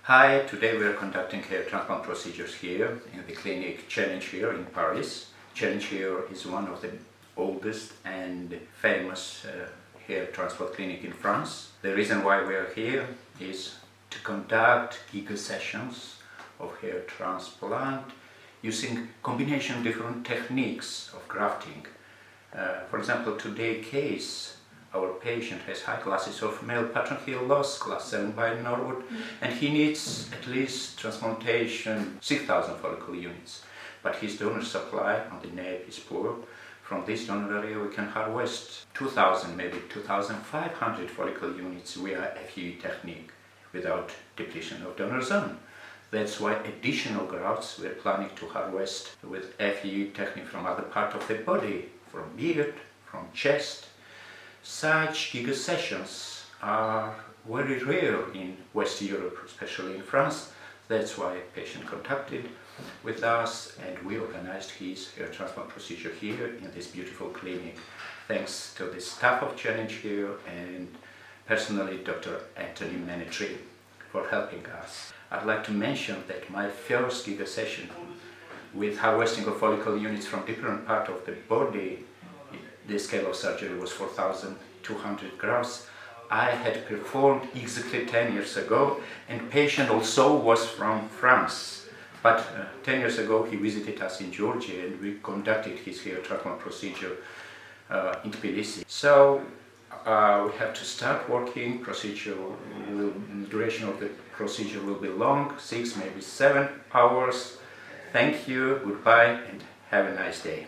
Hi, today we are conducting hair transplant procedures here in the clinic Challenge here in Paris. Challenge here is one of the oldest and famous hair transplant clinic in France. The reason why we are here is to conduct giga sessions of hair transplant using combination of different techniques of grafting. For example, today's case, our patient has high classes of male pattern hair loss, class 7 by Norwood, and he needs at least transplantation 6,000 follicle units. But his donor supply on the nape is poor. From this donor area we can harvest 2,000, maybe 2,500 follicle units via FUE technique without depletion of donor zone. That's why additional grafts we're planning to harvest with FUE technique from other part of the body, from beard, from chest. Such giga sessions are very rare in West Europe, especially in France. That's why a patient contacted with us and we organized his hair transplant procedure here in this beautiful clinic. Thanks to the staff of Challenge here and personally Dr. Anthony Manetri for helping us. I'd like to mention that my first giga session with harvesting of follicle units from different parts of the body, the scale of surgery was 4,200 grafts. I had performed exactly 10 years ago, and patient also was from France. But 10 years ago he visited us in Georgia and we conducted his hair transplant procedure in Tbilisi. So we have to start working. The duration of the procedure will be long, 6, maybe 7 hours. Thank you, goodbye, and have a nice day.